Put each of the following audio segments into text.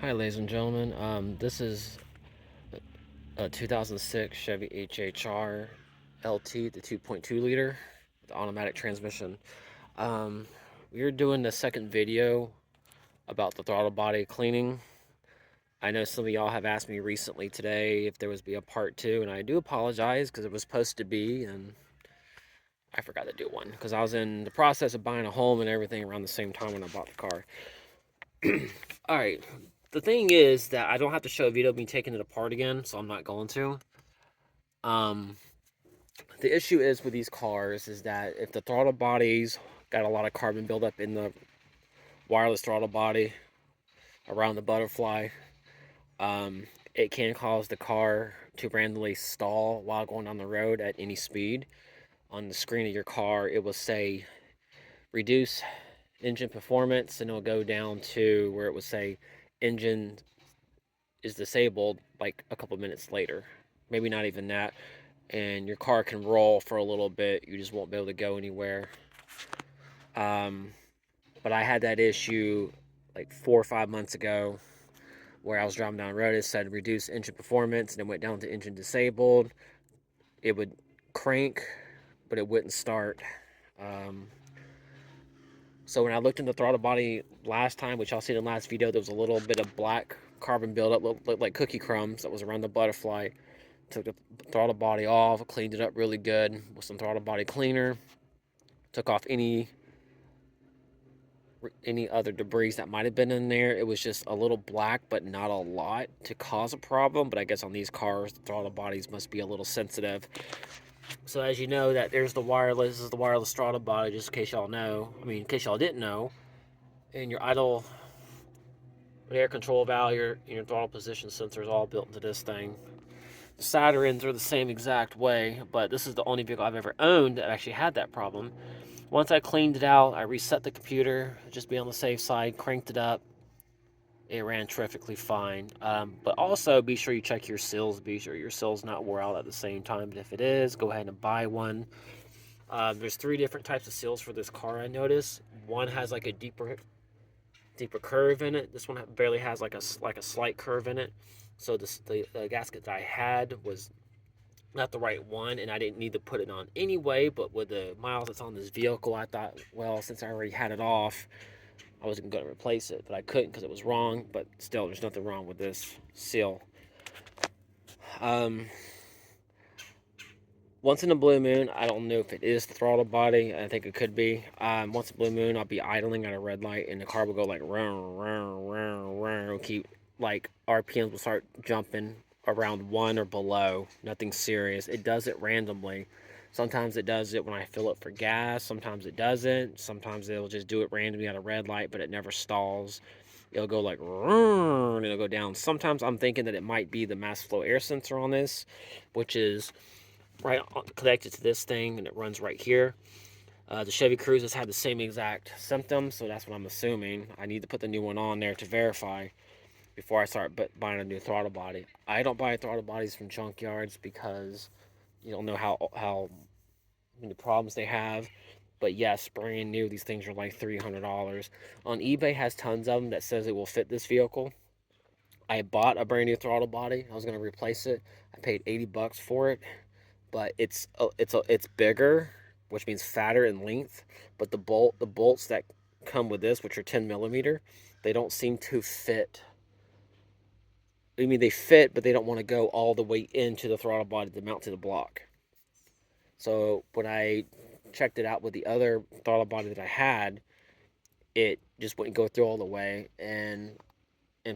Hi, ladies and gentlemen. This is a 2006 Chevy HHR LT, the 2.2 liter, with automatic transmission. Um, we are doing the second video about the throttle body cleaning. I know some of y'all have asked me recently today if there was be a part two, and I do apologize because it was supposed to be, and I forgot to do one because I was in the process of buying a home and everything around the same time when I bought the car. All right. The thing is that I don't have to show a video of me taking it apart again, so I'm not going to. Um, the issue is with these cars is that if the throttle body's got a lot of carbon buildup in the wireless throttle body around the butterfly, it can cause the car to randomly stall while going on the road at any speed. On the screen of your car, it will say reduce engine performance, and it'll go down to where it will say engine is disabled like a couple minutes later. Maybe not even that. And your car can roll for a little bit. You just won't be able to go anywhere. Um, but I had that issue like 4 or 5 months ago where I was driving down the road. It said reduce engine performance, and it went down to engine disabled. It would crank, but it wouldn't start. Um, so when I looked in the throttle body last time, which y'all seen in the last video, there was a little bit of black carbon buildup, looked like cookie crumbs that was around the butterfly. Took the throttle body off, cleaned it up really good with some throttle body cleaner. Took off any other debris that might have been in there. It was just a little black, but not a lot to cause a problem. But I guess on these cars, the throttle bodies must be a little sensitive. So as you know, that there's the wireless. This is the wireless throttle body, just in case y'all know. I mean, in case y'all didn't know. And your idle air control valve, your throttle position sensor is all built into this thing. The solder ends are the same exact way, but this is the only vehicle I've ever owned that actually had that problem. Once I cleaned it out, I reset the computer, just be on the safe side, cranked it up. It ran terrifically fine. But also be sure you check your seals. Be sure your seal's not wore out at the same time. But if it is, go ahead and buy one. There's 3 different types of seals for this car. I noticed one has like a deeper curve in it. This one barely has like a slight curve in it. So the gasket that I had was not the right one, and I didn't need to put it on anyway. But with the miles that's on this vehicle, I thought, well, since I already had it off, I wasn't going to replace it, but I couldn't because it was wrong. But still, there's nothing wrong with this seal. Um, Once in a blue moon, I don't know if it is the throttle body. I think it could be. Once in a blue moon, I'll be idling at a red light, and the car will go like round, round, round, round. Keep like RPMs will start jumping around 1 or below. Nothing serious. It does it randomly. Sometimes it does it when I fill up for gas. Sometimes it doesn't. Sometimes it'll just do it randomly at a red light, but it never stalls. It'll go like, and it'll go down. Sometimes I'm thinking that it might be the mass flow air sensor on this, which is right connected to this thing, and it runs right here. The Chevy Cruze had the same exact symptoms, so that's what I'm assuming. I need to put the new one on there to verify before I start buying a new throttle body. I don't buy throttle bodies from junkyards because you don't know how many problems they have. But yes, brand new, these things are like $300. On eBay has tons of them that says it will fit this vehicle. I bought a brand new throttle body. I was going to replace it. I paid $80 for it, but it's bigger, which means fatter in length. But the bolts that come with this, which are 10 millimeter, they don't seem to fit. I mean, they fit, but they don't want to go all the way into the throttle body to mount to the block. So when I checked it out with the other throttle body that I had, it just wouldn't go through all the way. And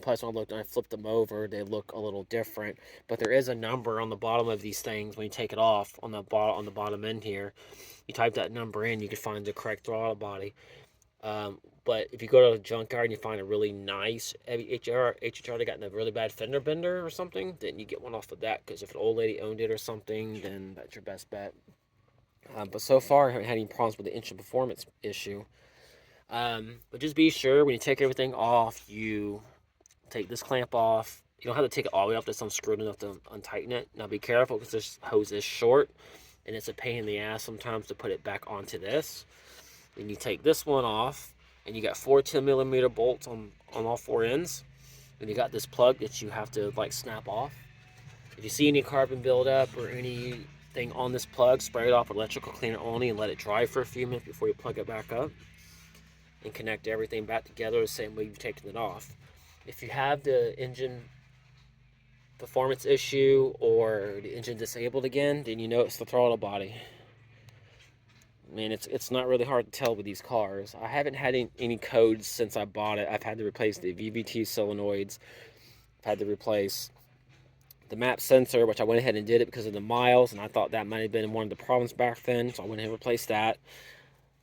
plus, when I flipped them over, they look a little different. But there is a number on the bottom of these things when you take it off on the bottom end here. You type that number in, you can find the correct throttle body. But if you go to a junkyard and you find a really nice HHR they got in a really bad fender bender or something, then you get one off of that. Because if an old lady owned it or something, then that's your best bet. But so far, I haven't had any problems with the engine performance issue. But just be sure when you take everything off, you take this clamp off. You don't have to take it all the way off. There's some screwed enough to untighten it. Now be careful because this hose is short, and it's a pain in the ass sometimes to put it back onto this. Then you take this one off, and you got 4 10 millimeter bolts on all 4 ends. And you got this plug that you have to like snap off. If you see any carbon buildup or anything on this plug, spray it off with electrical cleaner only and let it dry for a few minutes before you plug it back up and connect everything back together the same way you've taken it off. If you have the engine performance issue or the engine disabled again, then you know it's the throttle body. I mean, it's not really hard to tell with these cars. I haven't had any codes since I bought it. I've had to replace the VVT solenoids. I've had to replace the map sensor, which I went ahead and did it because of the miles, and I thought that might have been one of the problems back then, so I went ahead and replaced that.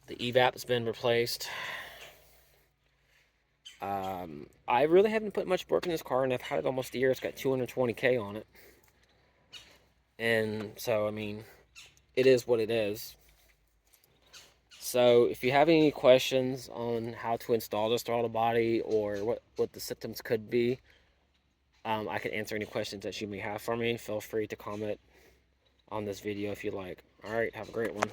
The evap has been replaced. I really haven't put much work in this car, and I've had it almost a year. It's got 220K on it. And so, I mean, it is what it is. So if you have any questions on how to install this throttle body or what the symptoms could be, I can answer any questions that you may have for me. Feel free to comment on this video if you like. Alright, have a great one.